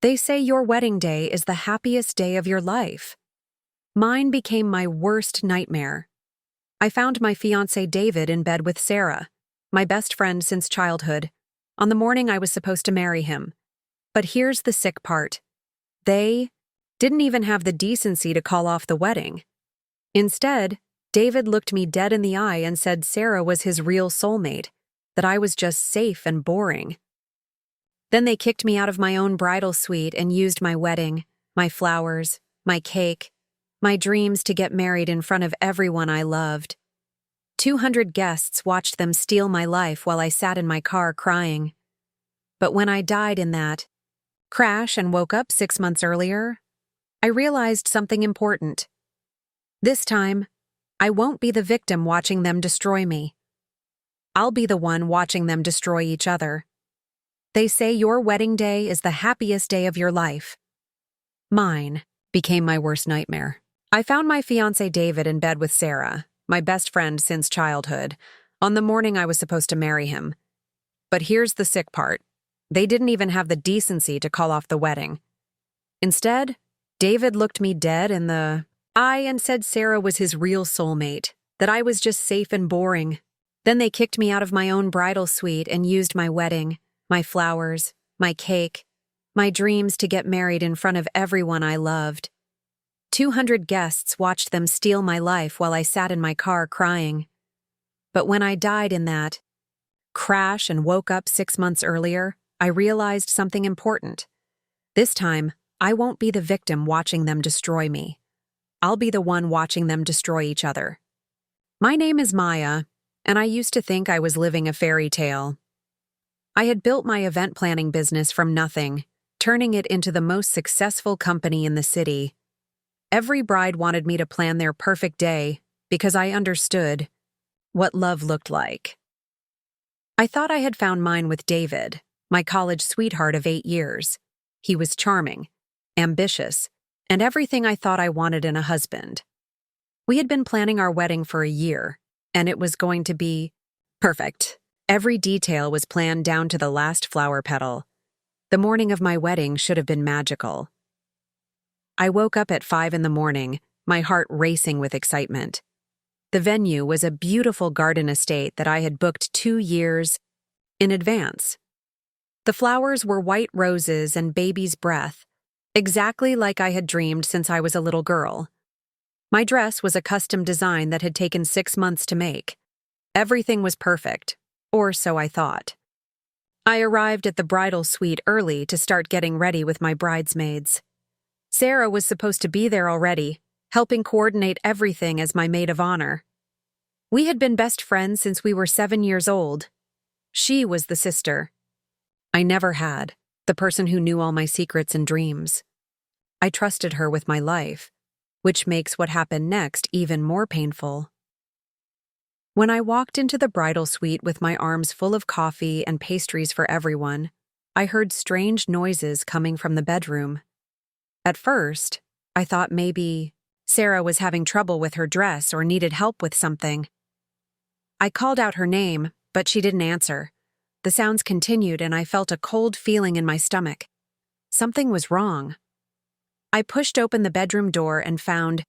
They say your wedding day is the happiest day of your life. Mine became my worst nightmare. I found my fiancé David in bed with Sarah, my best friend since childhood, on the morning I was supposed to marry him. But here's the sick part. They didn't even have the decency to call off the wedding. Instead, David looked me dead in the eye and said Sarah was his real soulmate, that I was just safe and boring. Then they kicked me out of my own bridal suite and used my wedding, my flowers, my cake, my dreams to get married in front of everyone I loved. 200 guests watched them steal my life while I sat in my car crying. But when I died in that crash and woke up 6 months earlier, I realized something important. This time, I won't be the victim watching them destroy me. I'll be the one watching them destroy each other. They say your wedding day is the happiest day of your life. Mine became my worst nightmare. I found my fiancé David in bed with Sarah, my best friend since childhood, on the morning I was supposed to marry him. But here's the sick part. They didn't even have the decency to call off the wedding. Instead, David looked me dead in the eye and said Sarah was his real soulmate, that I was just safe and boring. Then they kicked me out of my own bridal suite and used my wedding, my flowers, my cake, my dreams to get married in front of everyone I loved. 200 guests watched them steal my life while I sat in my car crying. But when I died in that crash and woke up 6 months earlier, I realized something important. This time, I won't be the victim watching them destroy me. I'll be the one watching them destroy each other. My name is Maya, and I used to think I was living a fairy tale. I had built my event planning business from nothing, turning it into the most successful company in the city. Every bride wanted me to plan their perfect day because I understood what love looked like. I thought I had found mine with David, my college sweetheart of 8 years. He was charming, ambitious, and everything I thought I wanted in a husband. We had been planning our wedding for a year, and it was going to be perfect. Every detail was planned down to the last flower petal. The morning of my wedding should have been magical. I woke up at 5 in the morning, my heart racing with excitement. The venue was a beautiful garden estate that I had booked 2 years in advance. The flowers were white roses and baby's breath, exactly like I had dreamed since I was a little girl. My dress was a custom design that had taken 6 months to make. Everything was perfect, or so I thought. I arrived at the bridal suite early to start getting ready with my bridesmaids. Sarah was supposed to be there already, helping coordinate everything as my maid of honor. We had been best friends since we were 7 years old. She was the sister I never had, the person who knew all my secrets and dreams. I trusted her with my life, which makes what happened next even more painful. When I walked into the bridal suite with my arms full of coffee and pastries for everyone, I heard strange noises coming from the bedroom. At first, I thought maybe Sarah was having trouble with her dress or needed help with something. I called out her name, but she didn't answer. The sounds continued and I felt a cold feeling in my stomach. Something was wrong. I pushed open the bedroom door and found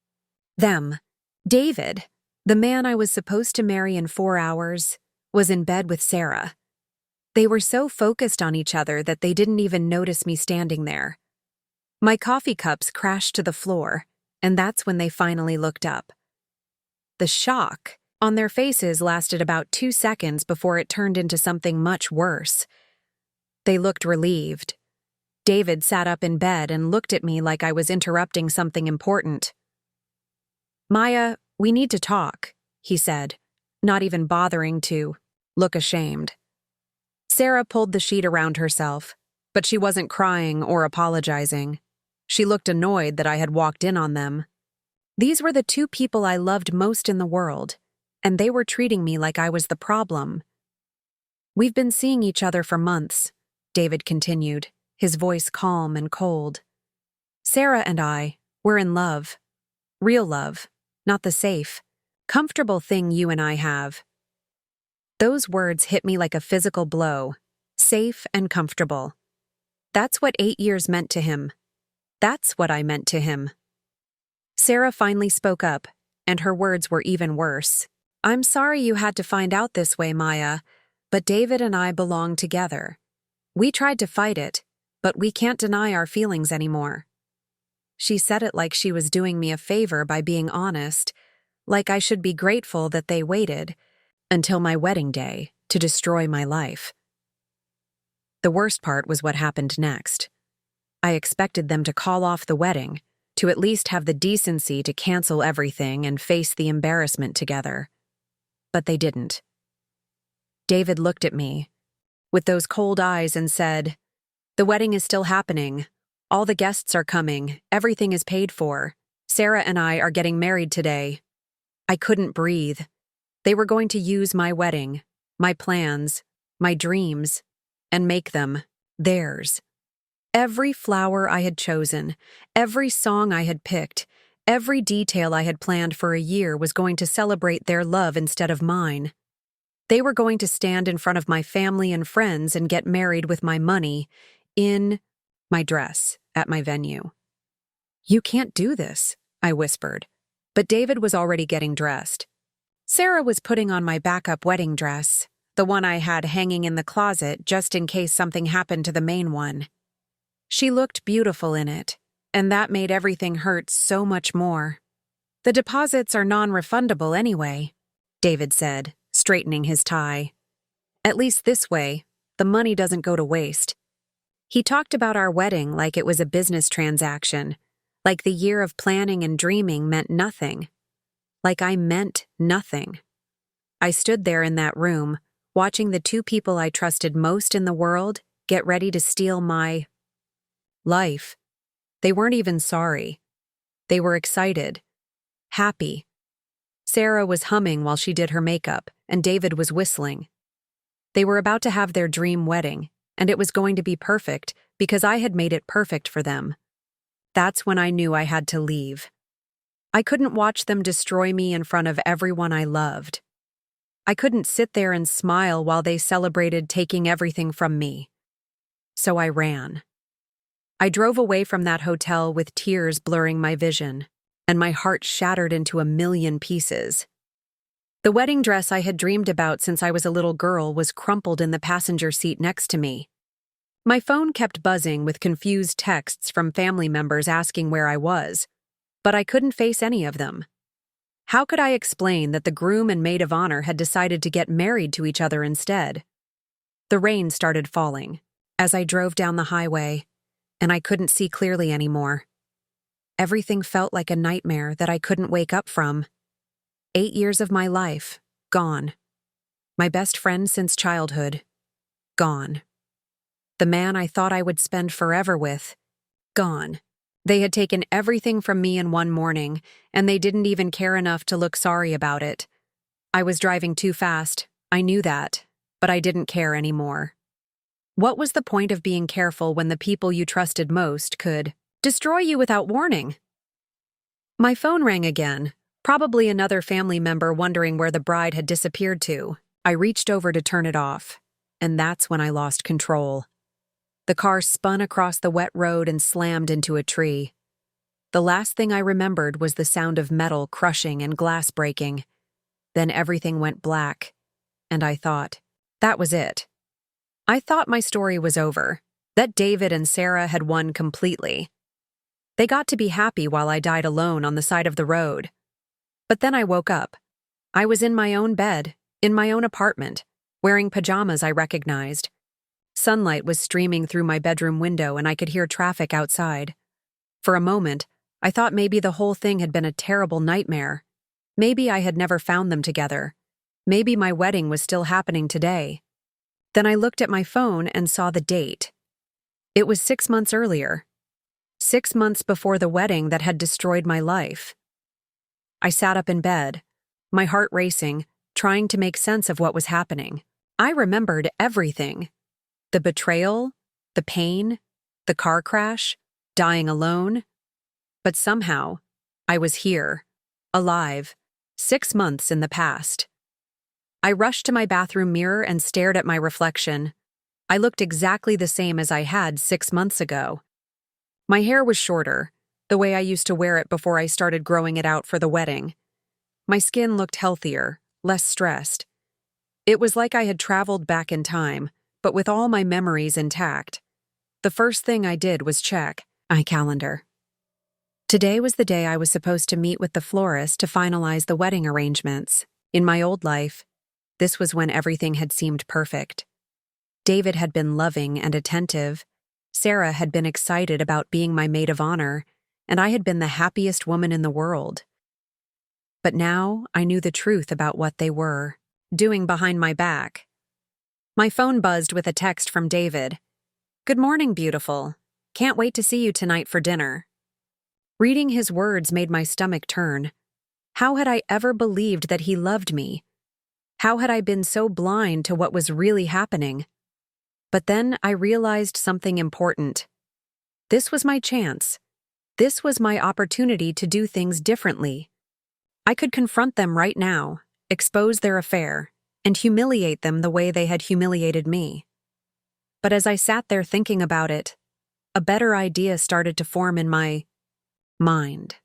them. David, the man I was supposed to marry in 4 hours, was in bed with Sarah. They were so focused on each other that they didn't even notice me standing there. My coffee cups crashed to the floor, and that's when they finally looked up. The shock on their faces lasted about 2 seconds before it turned into something much worse. They looked relieved. David sat up in bed and looked at me like I was interrupting something important. "Maya, we need to talk," he said, not even bothering to look ashamed. Sarah pulled the sheet around herself, but she wasn't crying or apologizing. She looked annoyed that I had walked in on them. These were the 2 people I loved most in the world, and they were treating me like I was the problem. "We've been seeing each other for months," David continued, his voice calm and cold. "Sarah and I, we're in love. Real love, not the safe, comfortable thing you and I have." Those words hit me like a physical blow. Safe and comfortable. That's what 8 years meant to him. That's what I meant to him. Sarah finally spoke up, and her words were even worse. I'm sorry you had to find out this way, Maya, but David and I belong together. We tried to fight it, but we can't deny our feelings anymore. She said it like she was doing me a favor by being honest, like I should be grateful that they waited until my wedding day to destroy my life. The worst part was what happened next. I expected them to call off the wedding, to at least have the decency to cancel everything and face the embarrassment together. But they didn't. David looked at me with those cold eyes and said, "The wedding is still happening. All the guests are coming. Everything is paid for. Sarah and I are getting married today." I couldn't breathe. They were going to use my wedding, my plans, my dreams, and make them theirs. Every flower I had chosen, every song I had picked, every detail I had planned for a year was going to celebrate their love instead of mine. They were going to stand in front of my family and friends and get married with my money in my dress at my venue. "You can't do this," I whispered, but David was already getting dressed. Sarah was putting on my backup wedding dress, the one I had hanging in the closet just in case something happened to the main one. She looked beautiful in it, and that made everything hurt so much more. "The deposits are non-refundable anyway," David said, straightening his tie. "At least this way, the money doesn't go to waste." He talked about our wedding like it was a business transaction, like the year of planning and dreaming meant nothing. Like I meant nothing. I stood there in that room, watching the two people I trusted most in the world get ready to steal my life. They weren't even sorry. They were excited, happy. Sarah was humming while she did her makeup, and David was whistling. They were about to have their dream wedding, and it was going to be perfect because I had made it perfect for them. That's when I knew I had to leave. I couldn't watch them destroy me in front of everyone I loved. I couldn't sit there and smile while they celebrated taking everything from me. So I ran. I drove away from that hotel with tears blurring my vision, and my heart shattered into a million pieces. The wedding dress I had dreamed about since I was a little girl was crumpled in the passenger seat next to me. My phone kept buzzing with confused texts from family members asking where I was, but I couldn't face any of them. How could I explain that the groom and maid of honor had decided to get married to each other instead? The rain started falling as I drove down the highway, and I couldn't see clearly anymore. Everything felt like a nightmare that I couldn't wake up from. 8 years of my life, gone. My best friend since childhood, gone. The man I thought I would spend forever with, gone. They had taken everything from me in one morning, and they didn't even care enough to look sorry about it. I was driving too fast, I knew that, but I didn't care anymore. What was the point of being careful when the people you trusted most could destroy you without warning? My phone rang again, probably another family member wondering where the bride had disappeared to. I reached over to turn it off, and that's when I lost control. The car spun across the wet road and slammed into a tree. The last thing I remembered was the sound of metal crushing and glass breaking. Then everything went black, and I thought, that was it. I thought my story was over, that David and Sarah had won completely. They got to be happy while I died alone on the side of the road. But then I woke up. I was in my own bed, in my own apartment, wearing pajamas I recognized. Sunlight was streaming through my bedroom window and I could hear traffic outside. For a moment, I thought maybe the whole thing had been a terrible nightmare. Maybe I had never found them together. Maybe my wedding was still happening today. Then I looked at my phone and saw the date. It was 6 months earlier. 6 months before the wedding that had destroyed my life. I sat up in bed, my heart racing, trying to make sense of what was happening. I remembered everything. The betrayal, the pain, the car crash, dying alone. But somehow, I was here, alive, 6 months in the past. I rushed to my bathroom mirror and stared at my reflection. I looked exactly the same as I had 6 months ago. My hair was shorter, the way I used to wear it before I started growing it out for the wedding. My skin looked healthier, less stressed. It was like I had traveled back in time, but with all my memories intact. The first thing I did was check my calendar. Today was the day I was supposed to meet with the florist to finalize the wedding arrangements. In my old life, this was when everything had seemed perfect. David had been loving and attentive. Sarah had been excited about being my maid of honor, and I had been the happiest woman in the world. But now I knew the truth about what they were doing behind my back. My phone buzzed with a text from David. "Good morning, beautiful. Can't wait to see you tonight for dinner." Reading his words made my stomach turn. How had I ever believed that he loved me? How had I been so blind to what was really happening? But then I realized something important. This was my chance. This was my opportunity to do things differently. I could confront them right now, expose their affair, and humiliate them the way they had humiliated me. But as I sat there thinking about it, a better idea started to form in my mind.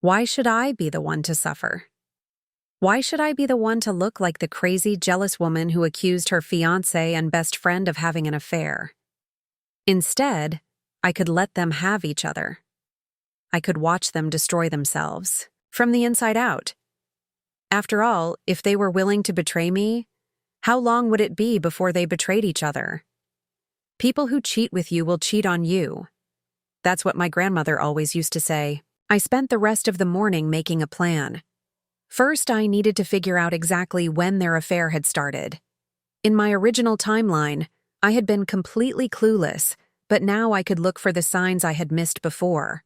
Why should I be the one to suffer? Why should I be the one to look like the crazy, jealous woman who accused her fiancé and best friend of having an affair? Instead, I could let them have each other. I could watch them destroy themselves, from the inside out. After all, if they were willing to betray me, how long would it be before they betrayed each other? People who cheat with you will cheat on you. That's what my grandmother always used to say. I spent the rest of the morning making a plan. First, I needed to figure out exactly when their affair had started. In my original timeline, I had been completely clueless, but now I could look for the signs I had missed before.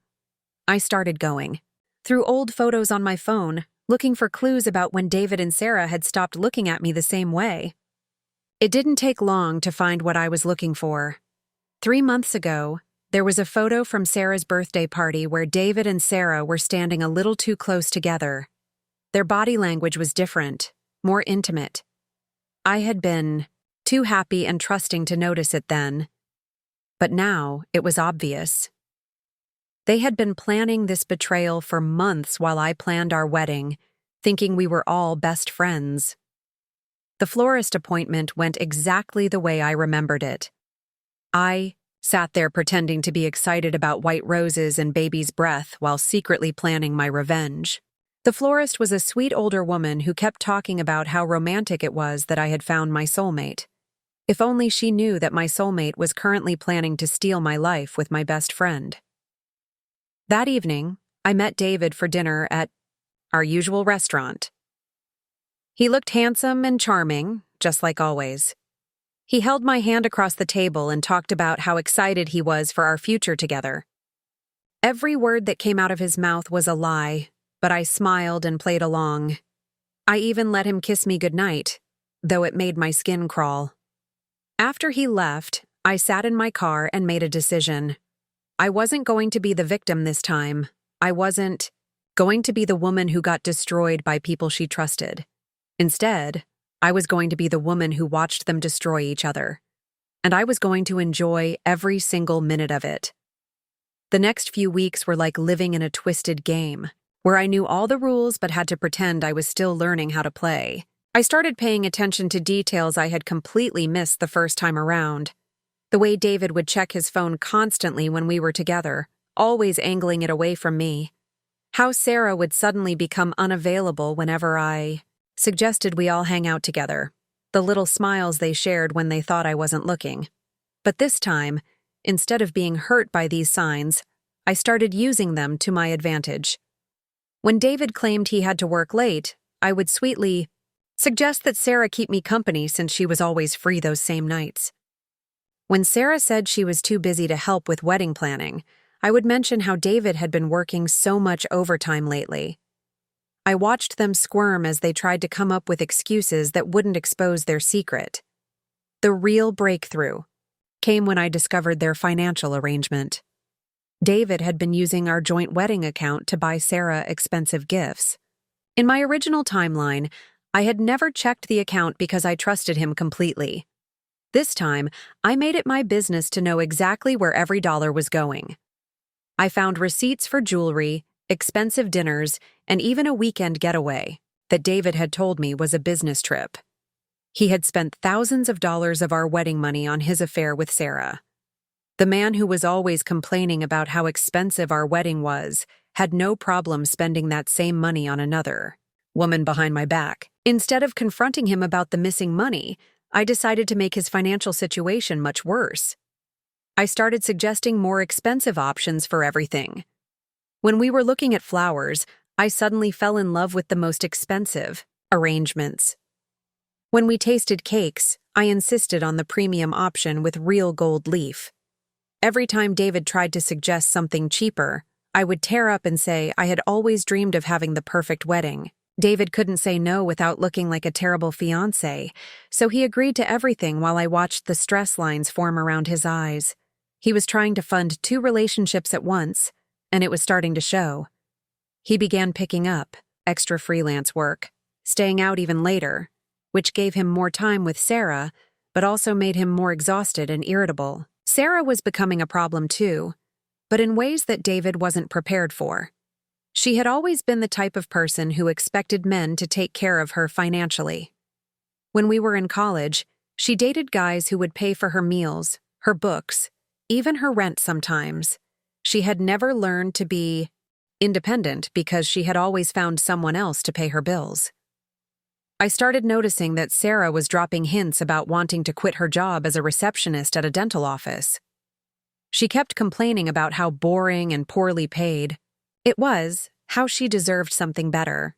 I started going through old photos on my phone, looking for clues about when David and Sarah had stopped looking at me the same way. It didn't take long to find what I was looking for. 3 months ago, there was a photo from Sarah's birthday party where David and Sarah were standing a little too close together. Their body language was different, more intimate. I had been too happy and trusting to notice it then. But now it was obvious. They had been planning this betrayal for months while I planned our wedding, thinking we were all best friends. The florist appointment went exactly the way I remembered it. I sat there pretending to be excited about white roses and baby's breath while secretly planning my revenge. The florist was a sweet older woman who kept talking about how romantic it was that I had found my soulmate. If only she knew that my soulmate was currently planning to steal my life with my best friend. That evening, I met David for dinner at our usual restaurant. He looked handsome and charming, just like always. He held my hand across the table and talked about how excited he was for our future together. Every word that came out of his mouth was a lie, but I smiled and played along. I even let him kiss me goodnight, though it made my skin crawl. After he left, I sat in my car and made a decision. I wasn't going to be the victim this time. I wasn't going to be the woman who got destroyed by people she trusted. Instead, I was going to be the woman who watched them destroy each other. And I was going to enjoy every single minute of it. The next few weeks were like living in a twisted game, where I knew all the rules but had to pretend I was still learning how to play. I started paying attention to details I had completely missed the first time around. The way David would check his phone constantly when we were together, always angling it away from me. How Sarah would suddenly become unavailable whenever I suggested we all hang out together. The little smiles they shared when they thought I wasn't looking. But this time, instead of being hurt by these signs, I started using them to my advantage. When David claimed he had to work late, I would sweetly suggest that Sarah keep me company since she was always free those same nights. When Sarah said she was too busy to help with wedding planning, I would mention how David had been working so much overtime lately. I watched them squirm as they tried to come up with excuses that wouldn't expose their secret. The real breakthrough came when I discovered their financial arrangement. David had been using our joint wedding account to buy Sarah expensive gifts. In my original timeline, I had never checked the account because I trusted him completely. This time, I made it my business to know exactly where every dollar was going. I found receipts for jewelry, expensive dinners, and even a weekend getaway that David had told me was a business trip. He had spent thousands of dollars of our wedding money on his affair with Sarah. The man who was always complaining about how expensive our wedding was had no problem spending that same money on another woman behind my back. Instead of confronting him about the missing money, I decided to make his financial situation much worse. I started suggesting more expensive options for everything. When we were looking at flowers, I suddenly fell in love with the most expensive arrangements. When we tasted cakes, I insisted on the premium option with real gold leaf. Every time David tried to suggest something cheaper, I would tear up and say I had always dreamed of having the perfect wedding. David couldn't say no without looking like a terrible fiancé, so he agreed to everything while I watched the stress lines form around his eyes. He was trying to fund 2 relationships at once, and it was starting to show. He began picking up extra freelance work, staying out even later, which gave him more time with Sarah, but also made him more exhausted and irritable. Sarah was becoming a problem too, but in ways that David wasn't prepared for. She had always been the type of person who expected men to take care of her financially. When we were in college, she dated guys who would pay for her meals, her books, even her rent sometimes. She had never learned to be independent because she had always found someone else to pay her bills. I started noticing that Sarah was dropping hints about wanting to quit her job as a receptionist at a dental office. She kept complaining about how boring and poorly paid it was, how she deserved something better.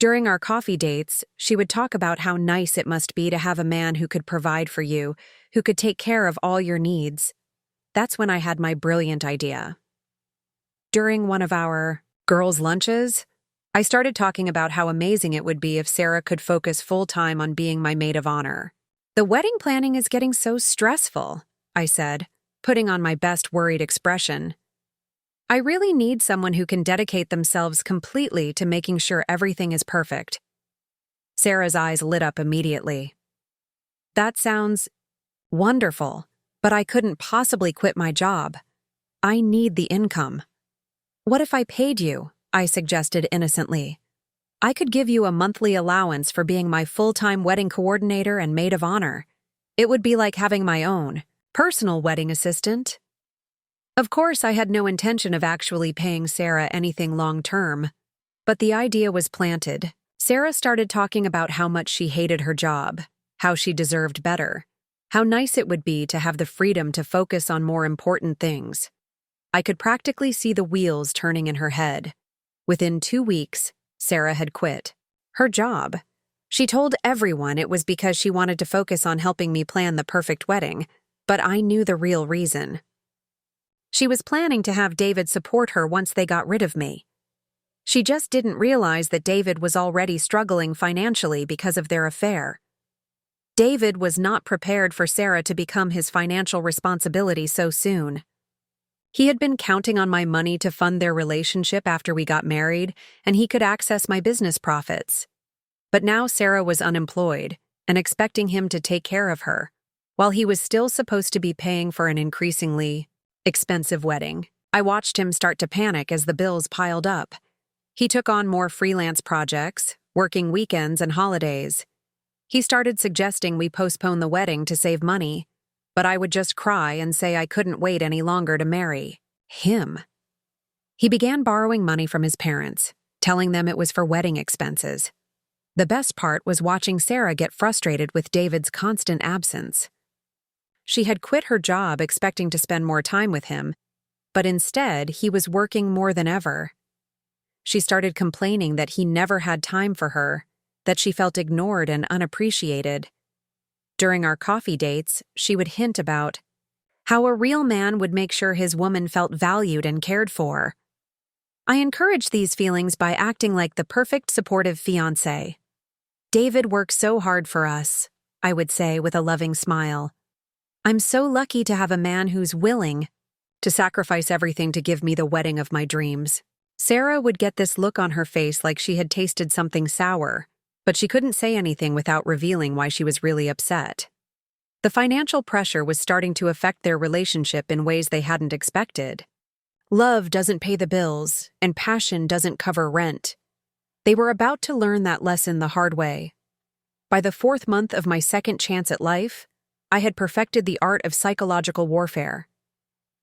During our coffee dates, she would talk about how nice it must be to have a man who could provide for you, who could take care of all your needs. That's when I had my brilliant idea. During one of our girls' lunches, I started talking about how amazing it would be if Sarah could focus full-time on being my maid of honor. "The wedding planning is getting so stressful," I said, putting on my best worried expression. "I really need someone who can dedicate themselves completely to making sure everything is perfect." Sarah's eyes lit up immediately. "That sounds wonderful, but I couldn't possibly quit my job. I need the income." "What if I paid you?" I suggested innocently. "I could give you a monthly allowance for being my full-time wedding coordinator and maid of honor. It would be like having my own personal wedding assistant." Of course, I had no intention of actually paying Sarah anything long-term, but the idea was planted. Sarah started talking about how much she hated her job, how she deserved better, how nice it would be to have the freedom to focus on more important things. I could practically see the wheels turning in her head. Within 2 weeks, Sarah had quit her job. She told everyone it was because she wanted to focus on helping me plan the perfect wedding, but I knew the real reason. She was planning to have David support her once they got rid of me. She just didn't realize that David was already struggling financially because of their affair. David was not prepared for Sarah to become his financial responsibility so soon. He had been counting on my money to fund their relationship after we got married, and he could access my business profits. But now Sarah was unemployed and expecting him to take care of her, while he was still supposed to be paying for an increasingly expensive wedding. I watched him start to panic as the bills piled up. He took on more freelance projects, working weekends and holidays. He started suggesting we postpone the wedding to save money, but I would just cry and say I couldn't wait any longer to marry him. He began borrowing money from his parents, telling them it was for wedding expenses. The best part was watching Sarah get frustrated with David's constant absence. She had quit her job expecting to spend more time with him, but instead he was working more than ever. She started complaining that he never had time for her, that she felt ignored and unappreciated. During our coffee dates, she would hint about how a real man would make sure his woman felt valued and cared for. I encouraged these feelings by acting like the perfect supportive fiancé. "David works so hard for us," I would say with a loving smile. "I'm so lucky to have a man who's willing to sacrifice everything to give me the wedding of my dreams." Sarah would get this look on her face like she had tasted something sour, but she couldn't say anything without revealing why she was really upset. The financial pressure was starting to affect their relationship in ways they hadn't expected. Love doesn't pay the bills, and passion doesn't cover rent. They were about to learn that lesson the hard way. By the 4th month of my second chance at life, I had perfected the art of psychological warfare.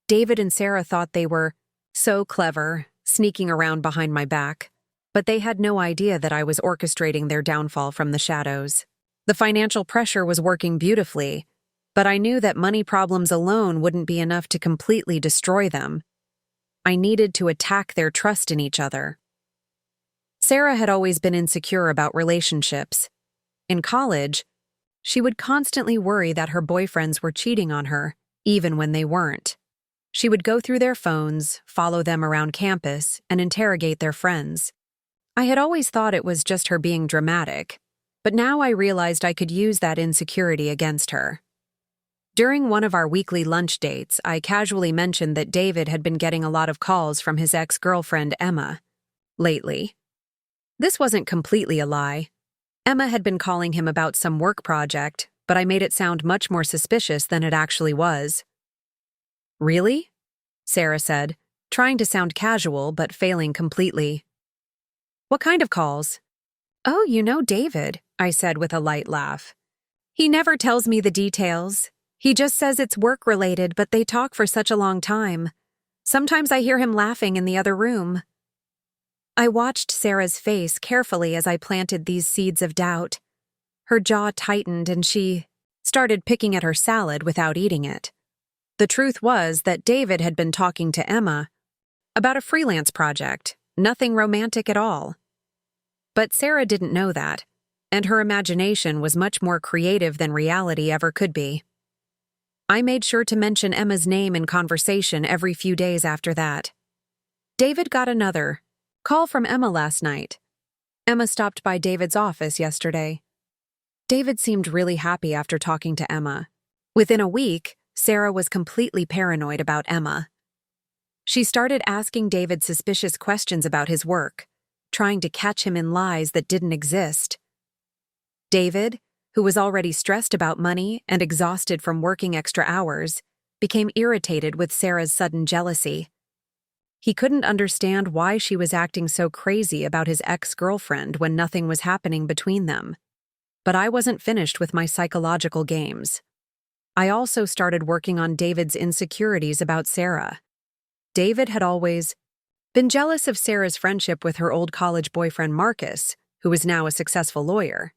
David and Sarah thought they were so clever, sneaking around behind my back, but they had no idea that I was orchestrating their downfall from the shadows. The financial pressure was working beautifully, but I knew that money problems alone wouldn't be enough to completely destroy them. I needed to attack their trust in each other. Sarah had always been insecure about relationships. In college, she would constantly worry that her boyfriends were cheating on her, even when they weren't. She would go through their phones, follow them around campus, and interrogate their friends. I had always thought it was just her being dramatic, but now I realized I could use that insecurity against her. During one of our weekly lunch dates, I casually mentioned that David had been getting a lot of calls from his ex-girlfriend Emma lately. This wasn't completely a lie. Emma had been calling him about some work project, but I made it sound much more suspicious than it actually was. "Really?" Sarah said, trying to sound casual but failing completely. "What kind of calls?" "Oh, you know David," I said with a light laugh. "He never tells me the details. He just says it's work-related, but they talk for such a long time. Sometimes I hear him laughing in the other room." I watched Sarah's face carefully as I planted these seeds of doubt. Her jaw tightened and she started picking at her salad without eating it. The truth was that David had been talking to Emma about a freelance project, nothing romantic at all. But Sarah didn't know that, and her imagination was much more creative than reality ever could be. I made sure to mention Emma's name in conversation every few days after that. David got another call from Emma last night. Emma stopped by David's office yesterday. David seemed really happy after talking to Emma. Within a week, Sarah was completely paranoid about Emma. She started asking David suspicious questions about his work, trying to catch him in lies that didn't exist. David, who was already stressed about money and exhausted from working extra hours, became irritated with Sarah's sudden jealousy. He couldn't understand why she was acting so crazy about his ex-girlfriend when nothing was happening between them. But I wasn't finished with my psychological games. I also started working on David's insecurities about Sarah. David had always been jealous of Sarah's friendship with her old college boyfriend Marcus, who was now a successful lawyer.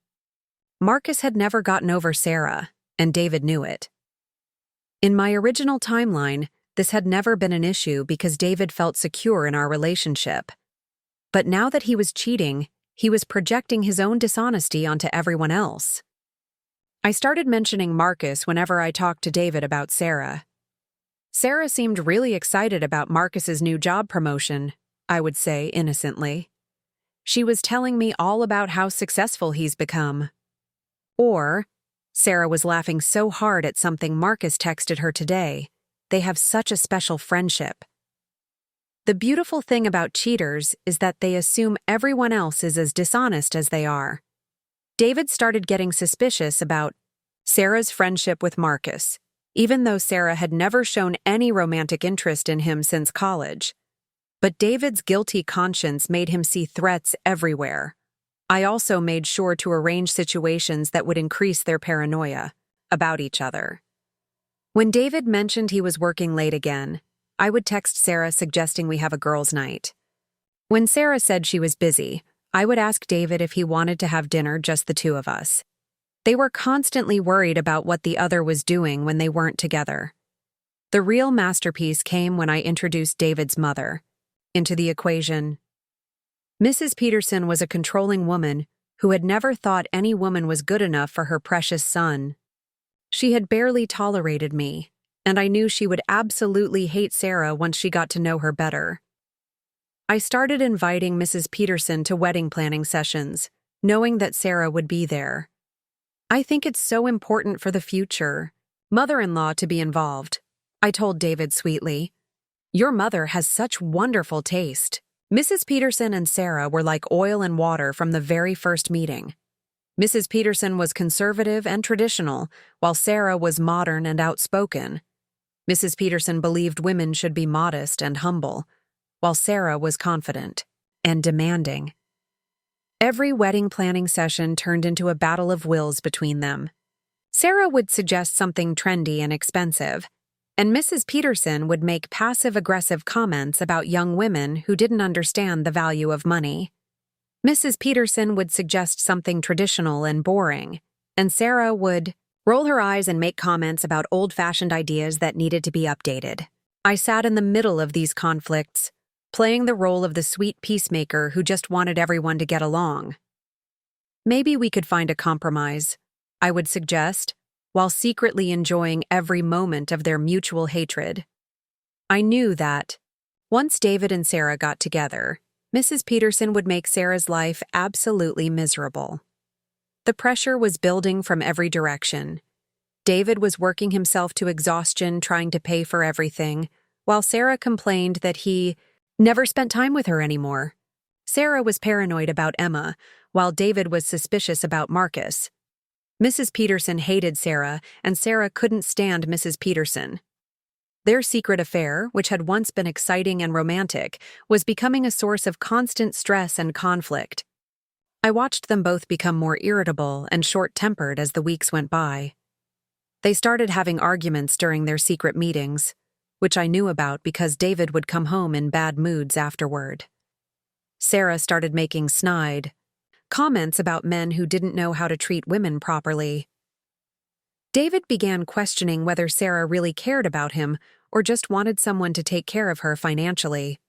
Marcus had never gotten over Sarah, and David knew it. In my original timeline, this had never been an issue because David felt secure in our relationship. But now that he was cheating, he was projecting his own dishonesty onto everyone else. I started mentioning Marcus whenever I talked to David about Sarah. Sarah seemed really excited about Marcus's new job promotion, I would say innocently. She was telling me all about how successful he's become. Or, Sarah was laughing so hard at something Marcus texted her today. They have such a special friendship. The beautiful thing about cheaters is that they assume everyone else is as dishonest as they are. David started getting suspicious about Sarah's friendship with Marcus, even though Sarah had never shown any romantic interest in him since college. But David's guilty conscience made him see threats everywhere. I also made sure to arrange situations that would increase their paranoia about each other. When David mentioned he was working late again, I would text Sarah suggesting we have a girls' night. When Sarah said she was busy, I would ask David if he wanted to have dinner, just the two of us. They were constantly worried about what the other was doing when they weren't together. The real masterpiece came when I introduced David's mother into the equation. Mrs. Peterson was a controlling woman who had never thought any woman was good enough for her precious son. She had barely tolerated me, and I knew she would absolutely hate Sarah once she got to know her better. I started inviting Mrs. Peterson to wedding planning sessions, knowing that Sarah would be there. I think it's so important for the future mother-in-law to be involved, I told David sweetly. Your mother has such wonderful taste. Mrs. Peterson and Sarah were like oil and water from the very first meeting. Mrs. Peterson was conservative and traditional, while Sarah was modern and outspoken. Mrs. Peterson believed women should be modest and humble, while Sarah was confident and demanding. Every wedding planning session turned into a battle of wills between them. Sarah would suggest something trendy and expensive, and Mrs. Peterson would make passive-aggressive comments about young women who didn't understand the value of money. Mrs. Peterson would suggest something traditional and boring, and Sarah would roll her eyes and make comments about old-fashioned ideas that needed to be updated. I sat in the middle of these conflicts, playing the role of the sweet peacemaker who just wanted everyone to get along. Maybe we could find a compromise, I would suggest, while secretly enjoying every moment of their mutual hatred. I knew that, once David and Sarah got together, Mrs. Peterson would make Sarah's life absolutely miserable. The pressure was building from every direction. David was working himself to exhaustion trying to pay for everything, while Sarah complained that he never spent time with her anymore. Sarah was paranoid about Emma, while David was suspicious about Marcus. Mrs. Peterson hated Sarah, and Sarah couldn't stand Mrs. Peterson. Their secret affair, which had once been exciting and romantic, was becoming a source of constant stress and conflict. I watched them both become more irritable and short-tempered as the weeks went by. They started having arguments during their secret meetings, which I knew about because David would come home in bad moods afterward. Sarah started making snide comments about men who didn't know how to treat women properly. David began questioning whether Sarah really cared about him or just wanted someone to take care of her financially.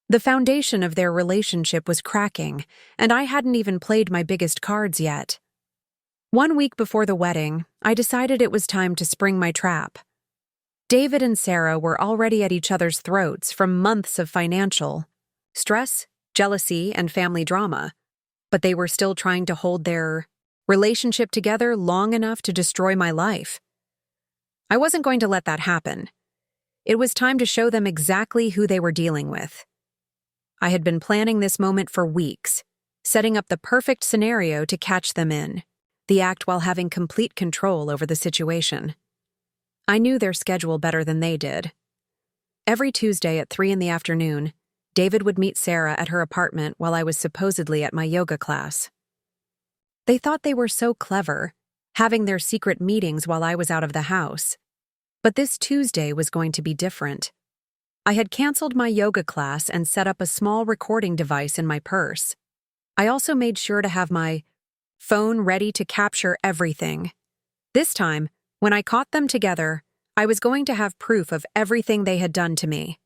The foundation of their relationship was cracking, and I hadn't even played my biggest cards yet. 1 week before the wedding, I decided it was time to spring my trap. David and Sarah were already at each other's throats from months of financial stress, jealousy, and family drama, but they were still trying to hold their relationship together long enough to destroy my life. I wasn't going to let that happen. It was time to show them exactly who they were dealing with. I had been planning this moment for weeks, setting up the perfect scenario to catch them in, the act while having complete control over the situation. I knew their schedule better than they did. Every Tuesday at 3 p.m, David would meet Sarah at her apartment while I was supposedly at my yoga class. They thought they were so clever, having their secret meetings while I was out of the house. But this Tuesday was going to be different. I had canceled my yoga class and set up a small recording device in my purse. I also made sure to have my phone ready to capture everything. This time, when I caught them together, I was going to have proof of everything they had done to me.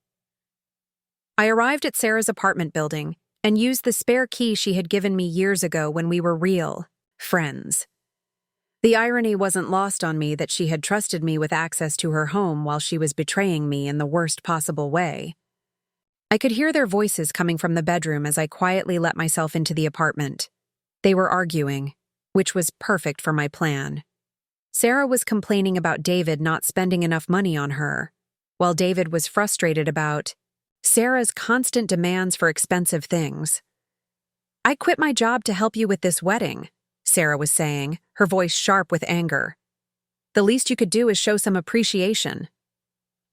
I arrived at Sarah's apartment building and used the spare key she had given me years ago when we were real friends. The irony wasn't lost on me that she had trusted me with access to her home while she was betraying me in the worst possible way. I could hear their voices coming from the bedroom as I quietly let myself into the apartment. They were arguing, which was perfect for my plan. Sarah was complaining about David not spending enough money on her, while David was frustrated about Sarah's constant demands for expensive things. "I quit my job to help you with this wedding," Sarah was saying, her voice sharp with anger. "The least you could do is show some appreciation."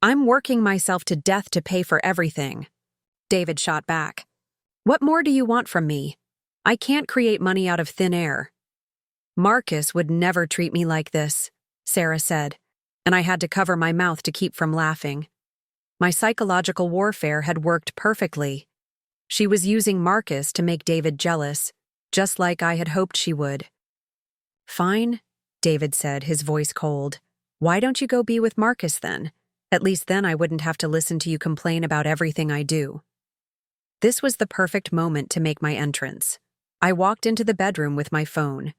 "I'm working myself to death to pay for everything," David shot back. "What more do you want from me? I can't create money out of thin air." "Marcus would never treat me like this," Sarah said, and I had to cover my mouth to keep from laughing. My psychological warfare had worked perfectly. She was using Marcus to make David jealous, just like I had hoped she would. "Fine," David said, his voice cold. "Why don't you go be with Marcus then? At least then I wouldn't have to listen to you complain about everything I do." This was the perfect moment to make my entrance. I walked into the bedroom with my phone,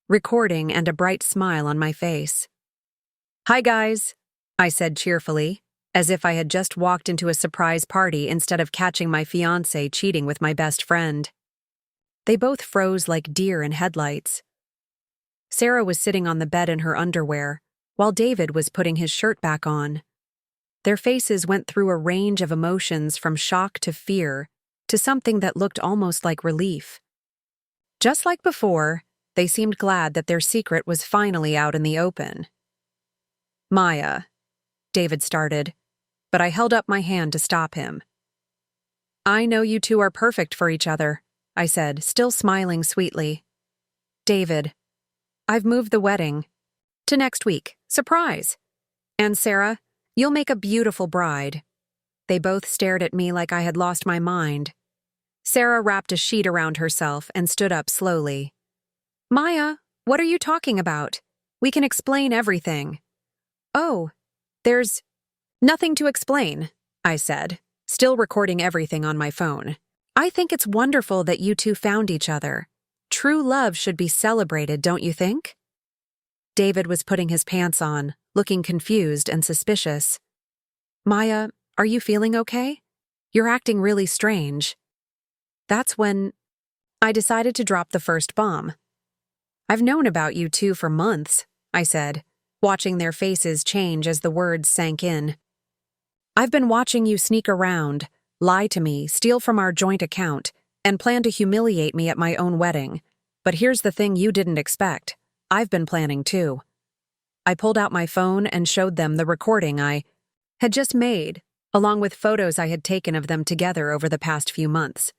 recording and a bright smile on my face. "Hi guys," I said cheerfully, as if I had just walked into a surprise party instead of catching my fiancé cheating with my best friend. They both froze like deer in headlights. Sarah was sitting on the bed in her underwear, while David was putting his shirt back on. Their faces went through a range of emotions from shock to fear to something that looked almost like relief. Just like before, They seemed glad that their secret was finally out in the open. "Maya," David started, but I held up my hand to stop him. "I know you two are perfect for each other," I said, still smiling sweetly. "David, I've moved the wedding to next week. Surprise! And Sarah, you'll make a beautiful bride." They both stared at me like I had lost my mind. Sarah wrapped a sheet around herself and stood up slowly. "Maya, what are you talking about? We can explain everything." "Oh, there's nothing to explain," I said, still recording everything on my phone. "I think it's wonderful that you two found each other. True love should be celebrated, don't you think?" David was putting his pants on, looking confused and suspicious. "Maya, are you feeling okay? You're acting really strange." That's when I decided to drop the first bomb. "I've known about you two for months," I said, watching their faces change as the words sank in. "I've been watching you sneak around, lie to me, steal from our joint account, and plan to humiliate me at my own wedding. But here's the thing you didn't expect. I've been planning too." I pulled out my phone and showed them the recording I had just made, along with photos I had taken of them together over the past few months.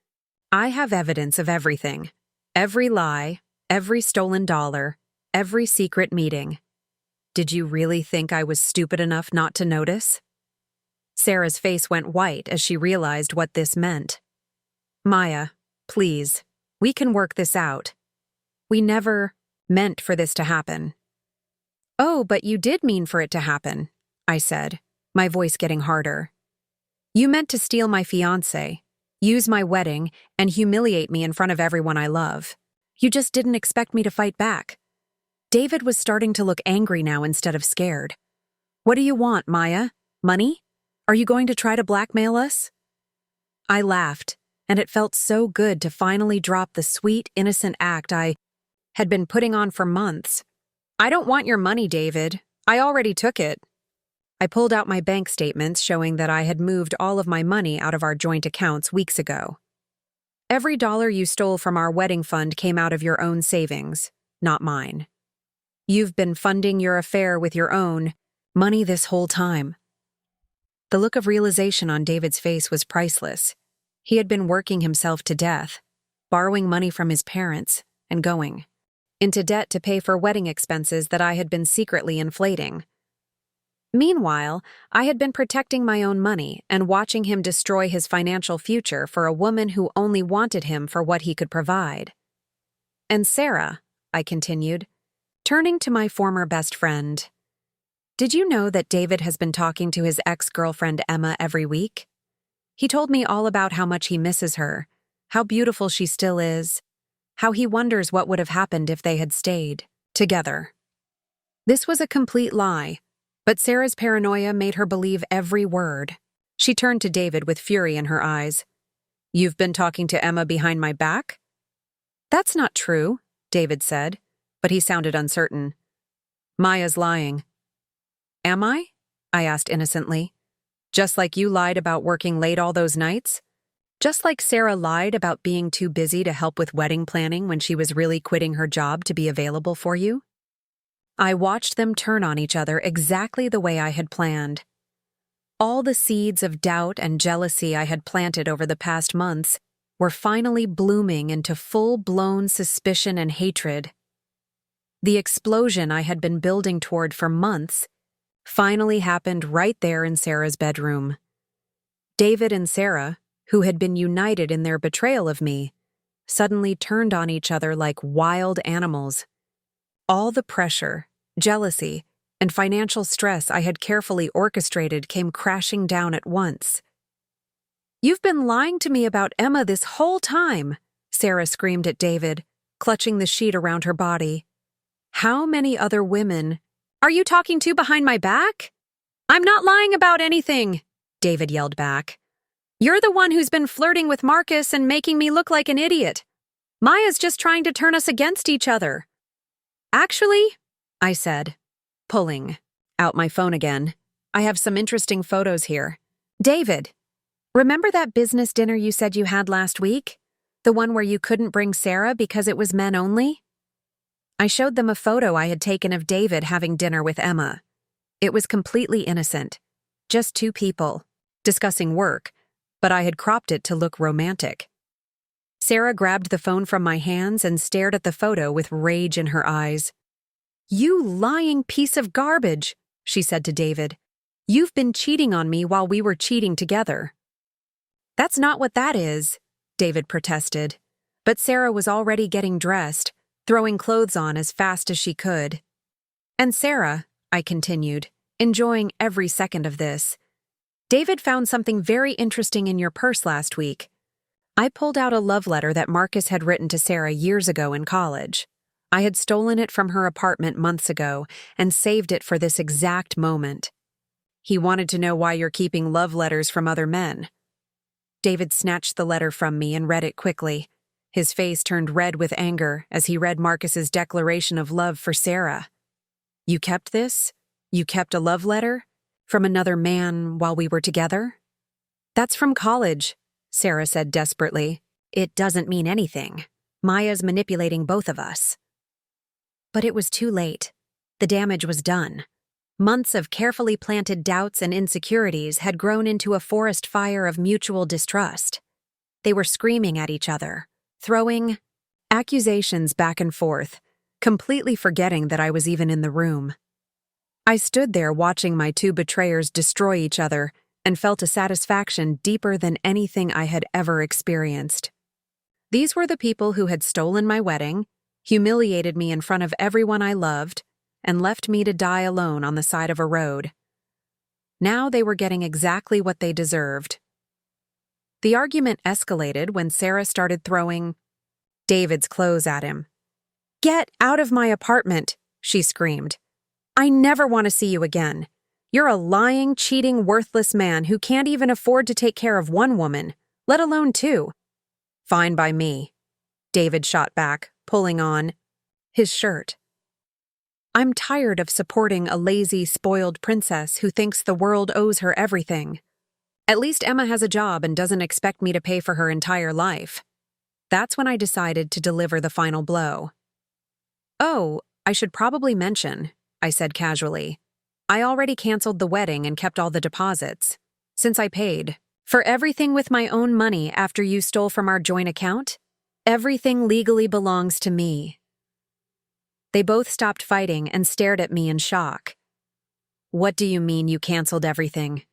"I have evidence of everything. Every lie, every stolen dollar, every secret meeting. Did you really think I was stupid enough not to notice?" Sarah's face went white as she realized what this meant. "Maya, please, we can work this out. We never meant for this to happen." "Oh, but you did mean for it to happen," I said, my voice getting harder. "You meant to steal my fiancé, use my wedding, and humiliate me in front of everyone I love. You just didn't expect me to fight back." David was starting to look angry now instead of scared. "What do you want, Maya? Money? Are you going to try to blackmail us?" I laughed, and it felt so good to finally drop the sweet, innocent act I had been putting on for months. "I don't want your money, David. I already took it." I pulled out my bank statements showing that I had moved all of my money out of our joint accounts weeks ago. "Every dollar you stole from our wedding fund came out of your own savings, not mine. You've been funding your affair with your own money this whole time." The look of realization on David's face was priceless. He had been working himself to death, borrowing money from his parents, and going into debt to pay for wedding expenses that I had been secretly inflating. Meanwhile, I had been protecting my own money and watching him destroy his financial future for a woman who only wanted him for what he could provide. "And Sarah," I continued, turning to my former best friend, "did you know that David has been talking to his ex-girlfriend Emma every week? He told me all about how much he misses her, how beautiful she still is, how he wonders what would have happened if they had stayed together." This was a complete lie, but Sarah's paranoia made her believe every word. She turned to David with fury in her eyes. "You've been talking to Emma behind my back?" "That's not true," David said, but he sounded uncertain. "Maya's lying." "Am I?" I asked innocently. "Just like you lied about working late all those nights? Just like Sarah lied about being too busy to help with wedding planning when she was really quitting her job to be available for you?" I watched them turn on each other exactly the way I had planned. All the seeds of doubt and jealousy I had planted over the past months were finally blooming into full-blown suspicion and hatred. The explosion I had been building toward for months finally happened right there in Sarah's bedroom. David and Sarah, who had been united in their betrayal of me, suddenly turned on each other like wild animals. All the pressure, jealousy, and financial stress I had carefully orchestrated came crashing down at once. "You've been lying to me about Emma this whole time," Sarah screamed at David, clutching the sheet around her body. "How many other women are you talking to behind my back?" "I'm not lying about anything," David yelled back. "You're the one who's been flirting with Marcus and making me look like an idiot. Maya's just trying to turn us against each other." "Actually," I said, pulling out my phone again, "I have some interesting photos here. David, remember that business dinner you said you had last week? The one where you couldn't bring Sarah because it was men only?" I showed them a photo I had taken of David having dinner with Emma. It was completely innocent. Just two people, discussing work, but I had cropped it to look romantic. Sarah grabbed the phone from my hands and stared at the photo with rage in her eyes. "You lying piece of garbage," she said to David. "You've been cheating on me while we were cheating together." "That's not what that is," David protested. But Sarah was already getting dressed, throwing clothes on as fast as she could. "And Sarah," I continued, enjoying every second of this, "David found something very interesting in your purse last week." I pulled out a love letter that Marcus had written to Sarah years ago in college. I had stolen it from her apartment months ago and saved it for this exact moment. "He wanted to know why you're keeping love letters from other men." David snatched the letter from me and read it quickly. His face turned red with anger as he read Marcus's declaration of love for Sarah. "You kept this? You kept a love letter? From another man while we were together?" "That's from college," Sarah said desperately. "It doesn't mean anything. Maya's manipulating both of us." But it was too late. The damage was done. Months of carefully planted doubts and insecurities had grown into a forest fire of mutual distrust. They were screaming at each other, throwing accusations back and forth, completely forgetting that I was even in the room. I stood there watching my two betrayers destroy each other and felt a satisfaction deeper than anything I had ever experienced. These were the people who had stolen my wedding, humiliated me in front of everyone I loved, and left me to die alone on the side of a road. Now they were getting exactly what they deserved. The argument escalated when Sarah started throwing David's clothes at him. "Get out of my apartment," she screamed. "I never want to see you again. You're a lying, cheating, worthless man who can't even afford to take care of one woman, let alone two." "Fine by me," David shot back, pulling on his shirt. "I'm tired of supporting a lazy, spoiled princess who thinks the world owes her everything. At least Emma has a job and doesn't expect me to pay for her entire life." That's when I decided to deliver the final blow. "Oh, I should probably mention," I said casually, "I already canceled the wedding and kept all the deposits. Since I paid for everything with my own money after you stole from our joint account, everything legally belongs to me." They both stopped fighting and stared at me in shock. "What do you mean you canceled everything?"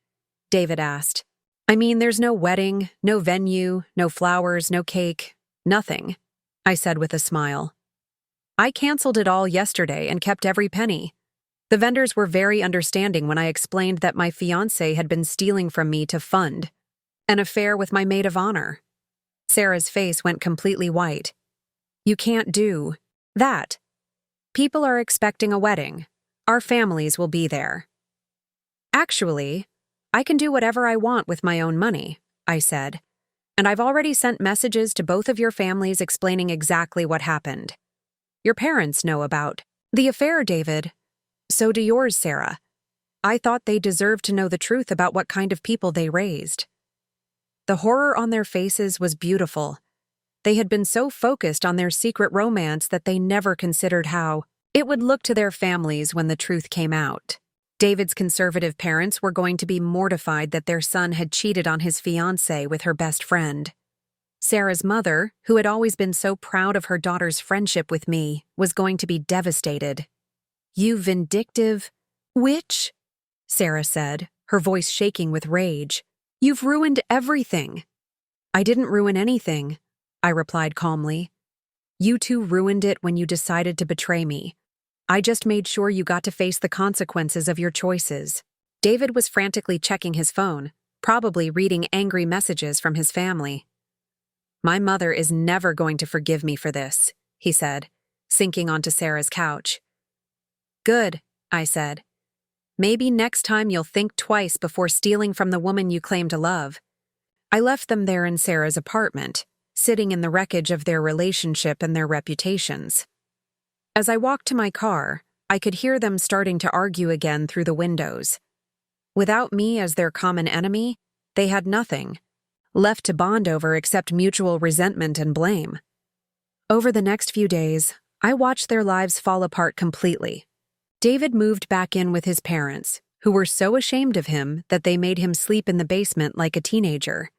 David asked. "I mean, there's no wedding, no venue, no flowers, no cake, nothing," I said with a smile. "I canceled it all yesterday and kept every penny. The vendors were very understanding when I explained that my fiancé had been stealing from me to fund an affair with my maid of honor." Sarah's face went completely white. "You can't do that. People are expecting a wedding. Our families will be there." "Actually, I can do whatever I want with my own money," I said, "and I've already sent messages to both of your families explaining exactly what happened. Your parents know about the affair, David. So do yours, Sarah. I thought they deserved to know the truth about what kind of people they raised." The horror on their faces was beautiful. They had been so focused on their secret romance that they never considered how it would look to their families when the truth came out. David's conservative parents were going to be mortified that their son had cheated on his fiancée with her best friend. Sarah's mother, who had always been so proud of her daughter's friendship with me, was going to be devastated. "You vindictive witch," Sarah said, her voice shaking with rage. "You've ruined everything." "I didn't ruin anything," I replied calmly. "You two ruined it when you decided to betray me. I just made sure you got to face the consequences of your choices." David was frantically checking his phone, probably reading angry messages from his family. "My mother is never going to forgive me for this," he said, sinking onto Sarah's couch. "Good," I said. "Maybe next time you'll think twice before stealing from the woman you claim to love." I left them there in Sarah's apartment, sitting in the wreckage of their relationship and their reputations. As I walked to my car, I could hear them starting to argue again through the windows. Without me as their common enemy, they had nothing left to bond over except mutual resentment and blame. Over the next few days, I watched their lives fall apart completely. David moved back in with his parents, who were so ashamed of him that they made him sleep in the basement like a teenager.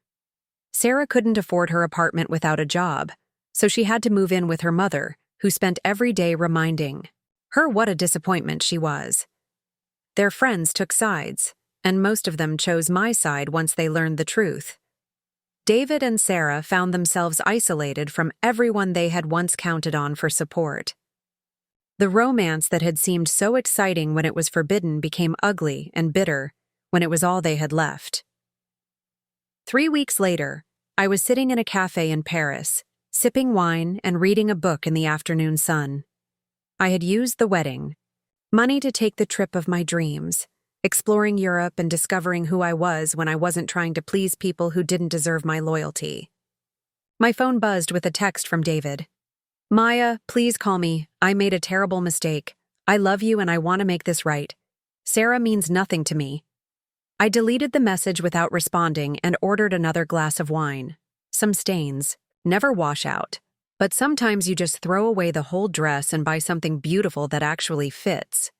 Sarah couldn't afford her apartment without a job, so she had to move in with her mother, who spent every day reminding her what a disappointment she was. Their friends took sides, and most of them chose my side once they learned the truth. David and Sarah found themselves isolated from everyone they had once counted on for support. The romance that had seemed so exciting when it was forbidden became ugly and bitter when it was all they had left. 3 weeks later, I was sitting in a cafe in Paris, sipping wine and reading a book in the afternoon sun. I had used the wedding money to take the trip of my dreams, exploring Europe and discovering who I was when I wasn't trying to please people who didn't deserve my loyalty. My phone buzzed with a text from David. "Maya, please call me. I made a terrible mistake. I love you and I want to make this right. Sarah means nothing to me." I deleted the message without responding and ordered another glass of wine. Some stains never wash out, but sometimes you just throw away the whole dress and buy something beautiful that actually fits.